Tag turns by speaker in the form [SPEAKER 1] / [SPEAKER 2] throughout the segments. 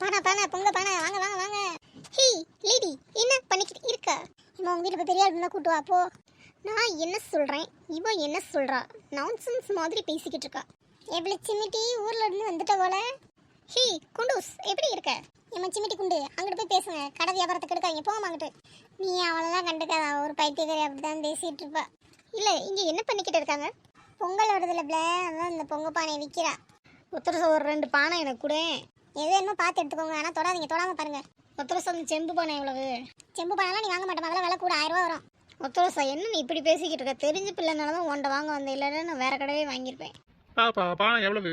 [SPEAKER 1] பானா பானா பொங்க பானா வாங்க வாங்க வாங்க. ஹே லேடி என்ன பண்ணிக்கிட்டு இருக்க? இவன் உங்க வீட்டுல போய் பெரிய ஆள் கூட்டு வா போ. நான் என்ன சொல்றேன் இவன் என்ன சொல்றா? நான்சென்ஸ் மாதிரி பேசிக்கிட்டு இருக்கா. எவ்வளவு சிமிட்டி ஊர்ல இருந்து வந்துட்ட போல. ஹே குண்டூஸ் எப்படி இருக்க? ஏமா சிமிட்டி குண்டு அங்கிட்டு போய் பேசுங்க. கடை வியாபாரத்துக்கு எடுக்காதீங்க போங்க அங்கிட்டு. நீ அவளெல்லாம் கண்டுக்காத, ஒரு பைத்தியக்காரி அப்படிதான் பேசிட்டு இருப்பா. இல்ல இங்க என்ன பண்ணிக்கிட்டு இருக்காங்க? பொங்கல் வருதுல பிள்ள, அதான் இந்த பொங்க பானை விற்கிறா. ஒத்தரசம் ஒரு 2 பானை எனக்கு கூட. எது வேணுமோ பார்த்து எடுத்துக்கோங்க, ஆனால் தொடாதீங்க, தொடாம பாருங்க. ஒத்தரசம் செம்பு பானை எவ்வளவு? செம்பு பானைலாம் நீ வாங்க மாட்டேன், அதெல்லாம் விலை கூட 1000 ரூபா வரும். ஒத்தரசம் என்ன நீ இப்படி பேசிக்கிட்டு இருக்க? தெரிஞ்ச பிள்ளைனால தான் உன்ட்ட வாங்க வந்தேன், இல்லைன்னா நான் வேற கடையே வாங்கியிருப்பேன்.
[SPEAKER 2] பானை எவ்வளவு?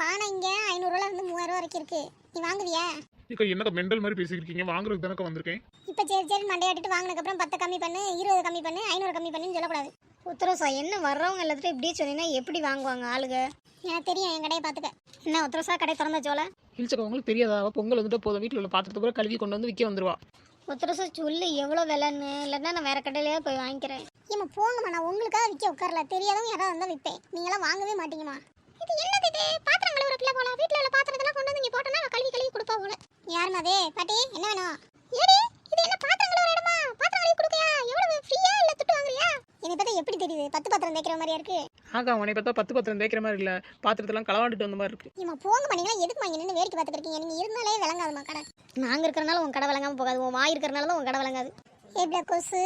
[SPEAKER 1] பானை இங்க 500 ரூபால இருந்து 3000 ரூபா வரைக்கும் இருக்கு. நீ வாங்குவியா?
[SPEAKER 2] இக்க என்னக்கா மெண்டல் மாதிரி பேசிக்கிட்டு இருக்கீங்க? வாங்குறதுக்கு தானக்கா வந்திருக்கேன்.
[SPEAKER 1] இப்போ சரி சரி மண்டையாட்டிட்டு வாங்கினதுக்கப்புறம் 10 கம்மி பண்ணு, 20 கம்மி பண்ணு, 500 கம்மி பண்ணுன்னு சொல்லக்கூடாது. உத்தரசா என்ன வர்றவங்க எல்லாத்தையும் இப்படி சொன்னீங்கன்னா எப்படி வாங்குவாங்க ஆளுங்க? எனக்கு தெரியும், என் கடையை பார்த்துக்க. என்ன உத்தரசா கடை திறந்தாச்சோல?
[SPEAKER 3] இழிச்சக்கா உங்களுக்கு தெரியாதா? பொங்கல் வந்துட்டு போதும், வீட்டில் உள்ள பாத்திரத்தை கூட கழுவி கொண்டு வந்து விற்க வந்துருவா.
[SPEAKER 1] உத்தரசா சொல்லு எவ்வளோ விலைன்னு, இல்லைன்னா நான் வேற கடையிலேயே போய் வாங்கிக்கிறேன். ஏமா போங்கம்மா, நான் உங்களுக்காக விற்க உட்காரல, தெரியாதவங்க யாராவது வந்தால் விற்பேன். நீங்களாம் வாங்கவே மாட்டீங்கம்மா. இது என்னது இது? பாத்திரம் கழுவுற பிள்ளை போல, வீட்டில் உள்ள பாத்திரத்தெல்லாம் கொண்டு வந்து இங்கே போட்டோன்னா கழுவி கழுவி கொடுப்பா போல. யாருமா அது? பாட்டி என்ன வேணும்? ஏடி இது என்ன பாத்திரம் கழுவுற இடமா? பாத்திரம் கழுவி கொடுக்கையா? எவ்வளவு ஃப்ரீயா இல்லை துட்டு வாங்குறியா? என்னை பார்த்தா எப்படி தெரியுது? 10 பாத்திரம் தேய்க்கிற மாதிரியா இருக்கு?
[SPEAKER 3] ஆகா உன்னை பார்த்தா 10 பாத்திரம் தேய்க்கிற மாதிரி இல்லை, பாத்திரத்தெல்லாம் களவாண்டுட்டு வந்த மாதிரி இருக்கு.
[SPEAKER 1] ஏமா போங்க பண்ணீங்களா, எதுக்குமா இங்கே நின்று வேடிக்கை பார்த்துருக்கீங்க? நீங்கள் இருந்தாலே விளங்காதுமா கடை. நாங்கள் இருக்கிறனால உன் கடை விளங்காமல் போகாது, உன் வாய் இருக்கிறனால தான் உன் கடை விளங்காது. எப்படி கொசு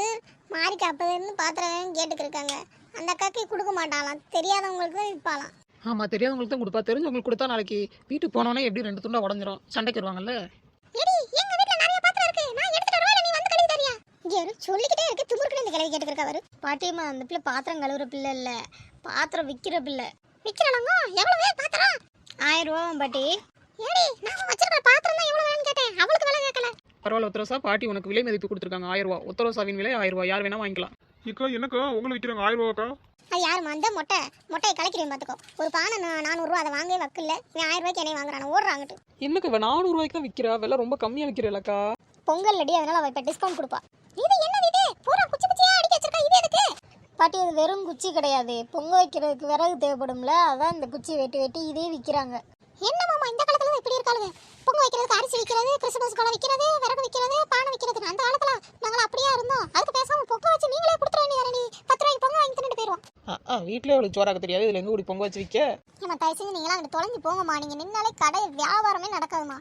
[SPEAKER 1] மாறிக்கு அப்போதுன்னு பாத்திரம் கேட்டுக்கு இருக்காங்க. அந்த அக்காக்கு கொடுக்க மாட்டாலாம், தெரியாதவங்களுக்கு தான் விற்பாலாம்.
[SPEAKER 3] ஆமாம் தெரியாதவங்களுக்கு தான் கொடுப்பா, தெரிஞ்சவங்களுக்கு கொடுத்தா நாளைக்கு வீட்டுக்கு போனோன்னே எப்படி 2 துண்டா உடஞ்சிரும், சண்டைக்கு வருவாங்கல்ல.
[SPEAKER 1] ஏடி எங்க வீட்ல நிறைய பாத்திரம் இருக்கு, நான் எடுத்துட்டு வரவா, நீ வந்து கழுவி தரியா? இங்க ஒரு சொல்லிக்கிட்டே இருக்கு, துமுறுக்குன்னு இந்த கிளவி கேட்டுக்கு இருக்கா. வரு பாட்டியம்மா, அந்த பிள்ளை பாத்திரம் கழுவுற பிள்ளை இல்ல, பாத்திரம் விற்கிற பிள்ளை. விற்கிறானாங்க? எவ்வளவு பாத்திரம்? 1000 ரூபா பாட்டி. ஏடி நான் வச்சிருக்கிற பாத்திரம் தான் எவ்வளவு வேணும்னு கேட்டேன், அவளுக்கு விலை கேட்கல.
[SPEAKER 3] பரவாயில்ல உத்தரசா, பாட்டி உனக்கு விலை மதிப்பு கொடுத்துருக்காங்க 1000 ரூபா. உத்தரசாவின் விலை 1000 ரூபா, யார் வேணா வாங்கிக்கலாம்.
[SPEAKER 2] இக்கா என்னக்கா உங்களை விற்கிறாங்க 1000 ரூபாக்கா?
[SPEAKER 1] அது யாருமா அந்த மொட்டையை கலக்கிறேன் பார்த்துக்கோ. ஒரு பானை 400 ரூபா, அதை வாங்கவே வக்கில்ல. இவன் 1000 ரூபாய்க்கு என்னை வாங்குறான், ஓடுறாங்கட்டு.
[SPEAKER 3] என்னக்கு 400 ரூபாய்க்கு தான் விற்கிறா, விலை ரொம்ப கம்மியாக விற்கிறலக்கா.
[SPEAKER 1] பொங்கல் அடி, அதனால அவ இப்போ டிஸ்கவுண்ட் கொடுப்பா. இது என்னது இது? பூரா குச்சி குச்சியா அடிக்க வச்சிருக்கா, இது எதுக்கு? பாட்டி அது வெறும் குச்சி கிடையாது, பொங்க வைக்கிறதுக்கு விறகு தேவைப்படும்ல, அதான் இந்த குச்சி வெட்டி வெட்டி இதே விற்கிறாங்க. என்ன மாமா இந்த காலத்துல தான் இப்படி இருக்காளுங்க? பொங்க வைக்கிறதுக்கு அரிசி விற்கிறது, கிறிஸ்மஸ் பழம் விற்கிறது, விறகு விற்கிறது, பானை விற்கிறதுக்கு. அந்த காலத்துல நாங்கள் அப்படியே இருந்தோம். அதுக்கு பேசாம பொங்க வச்சு நீங்களே கொடுத்துற வேண்டியதானே? நீ 10 ரூபாய்க்கு பொங்க வாங்கி தின்னுட்டு போயிடுவோம்.
[SPEAKER 3] வீட்டிலே அவளுக்கு சோறாக்க தெரியாது, இதில் எங்கே கூடி பொங்க வச்சு விற்க?
[SPEAKER 1] ஏமா தயவு செஞ்சு நீங்களாம் அங்கே தொலைஞ்சு போங்கம்மா. நீங்கள் நின்னாலே கடை வியாபாரமே நடக்காதுமா.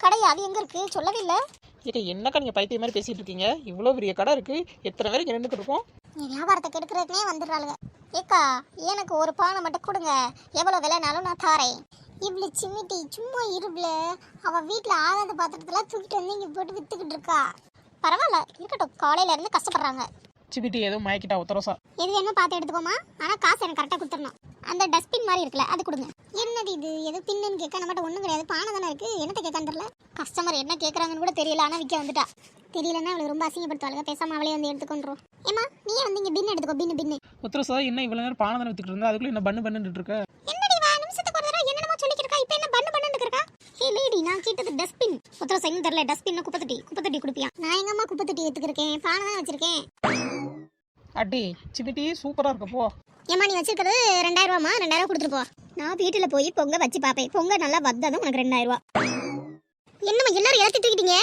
[SPEAKER 1] கடை அது எங்கே இருக்குது சொல்லவே இல்லை.
[SPEAKER 3] ஏக்கா என்னக்கா நீங்கள் பைத்திய மாதிரி பேசிகிட்டு இருக்கீங்க? இவ்வளோ பெரிய கடை இருக்குது, எத்தனை பேருக்கு நின்றுட்டு இருக்கோம்.
[SPEAKER 1] நீ வியாபாரத்தை கெடுக்கிறதுனே வந்துடுறாளுங்க. ஏக்கா எனக்கு ஒரு பானை மட்டும் கொடுங்க, எவ்வளோ விலைனாலும் நான் தாரேன். இவ்வளோ சிமிட்டி சும்மா இருப்புல, அவள் வீட்டில் ஆகாத பாத்திரத்தெல்லாம் தூக்கிட்டு வந்து இங்கே போட்டு விற்றுக்கிட்டு இருக்கா. பரவாயில்ல இருக்கட்டும், காலையில இருந்து கஷ்டப்படுறாங்க.
[SPEAKER 3] சிபிட்டி ஏதோ மயக்கிட்டா உத்தரசா.
[SPEAKER 1] எது வேணுமோ பார்த்து எடுத்துக்கோமா, ஆனால் காசு எனக்கு கரெக்டாக கொடுத்துடணும். அந்த டஸ்ட்பின் மாதிரி இருக்குல்ல, அது கொடுங்க. என்னது இது? எது பின்னு கேட்க நம்மகிட்ட ஒன்றும் கிடையாது, பானை தானே இருக்குது, என்னத்தை கேட்கான்னு தெரியல. கஸ்டமர் என்ன கேட்குறாங்கன்னு கூட தெரியல, ஆனால் விற்க வந்துட்டா. தெரியலன்னா அவளுக்கு ரொம்ப அசிங்கப்படுத்துவாளுங்க, பேசாமல் அவளே வந்து எடுத்துக்கொண்டுரும். ஏமா நீயே வந்து இங்கே பின்னு எடுத்துக்கோ, பின்னு.
[SPEAKER 3] உத்தரசா என்ன இவ்வளோ நேரம் பானை தானே வித்துக்கிட்டு இருந்தா, அதுக்குள்ளே என்ன பண்ணிட்டு இருக்க?
[SPEAKER 1] என்னடி வா நிமிஷத்துக்கு ஒரு தடவை என்னென்னமோ சொல்லிக்கிட்டு இருக்கா, இப்போ என்ன பண்ணுன்னு இருக்கா? ஹே லேடி, நான் கேட்டது டஸ்ட்பின். உத்தரசா இன்னும் தெரியல, டஸ்ட்பின் குப்பை தொட்டி கொடுப்பியா? நான் எங்கம்மா குப்பை தொட்டி எடுத்துக்கிறேன், பானை தான் வச்சிருக்கேன்.
[SPEAKER 3] அடி சிபிட்டி சூப்பராக இருக்க போ.
[SPEAKER 1] ஏமா நீ வச்சிருக்கிறது 2000 ரூபாமா, 2000 கொடுத்துட்டு போ. நான் வீட்டில் போய் பொங்க வச்சு பார்ப்பேன், பொங்க நல்லா வந்தாதான் உனக்கு 2000 ரூபா. என்னம்மா எல்லாரும் இறக்கி தூக்கிட்டீங்க?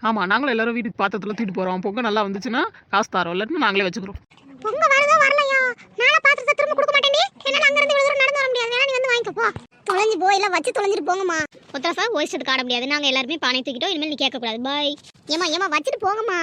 [SPEAKER 3] ஆமாம் நாங்களும் எல்லாரும் வீட்டுக்கு பாத்திரத்தில் தூக்கிட்டு போகிறோம். பொங்க நல்லா வந்துச்சுன்னா காசு தரோம், இல்லாட்டினா நாங்களே வச்சுக்கிறோம்.
[SPEAKER 1] பொங்க வரதா வரலையா? நாளை பாத்திரத்தை திரும்ப கொடுக்க மாட்டேனே. என்னால் அங்கேருந்து இவ்வளோ தூரம் நடந்து வர முடியாது, வேணா நீ வந்து வாங்கிக்கோ போ. தொலைஞ்சு போ, இல்லை வச்சு தொலைஞ்சிட்டு போங்கம்மா. ஒத்தரசா ஓய்ஸ்ட்டு காட முடியாது, நாங்கள் எல்லாருமே பானை தூக்கிட்டோம், இனிமேல் நீ கேட்கக்கூடாது. பாய். ஏமா வச்சுட்டு போங்கம்மா.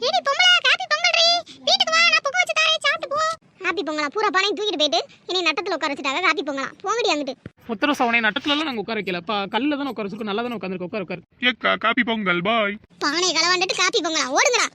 [SPEAKER 1] ஏடி பொம்பளை காப்பி பொங்கல்றி, வீட்டுக்கு வா, நான் பொங்க வச்சு தரேன், சாப்பிட்டு போ. காப்பி பொங்கலாம் பூரா பானையும் தூக்கிட்டு போயிட்டு என்னை நட்டத்தில் உட்கார வச்சுட்டாங்க. காப்பி பொங்கலாம் போங்கடி அங்கிட்டு.
[SPEAKER 3] உத்தரசா உனைய நட்டத்துலலாம் நாங்கள் உட்கார வைக்கலப்பா, கல்லில் தானே உட்கார வச்சிருக்கோம், நல்லா தானே உட்காந்துருக்கோம். உட்காரு.
[SPEAKER 2] ஏக்கா காப்பி பொங்கல் பாய்.
[SPEAKER 1] பானை களவாண்டுட்டு காப்பி பொங்கலாம், ஓடுங்கடா.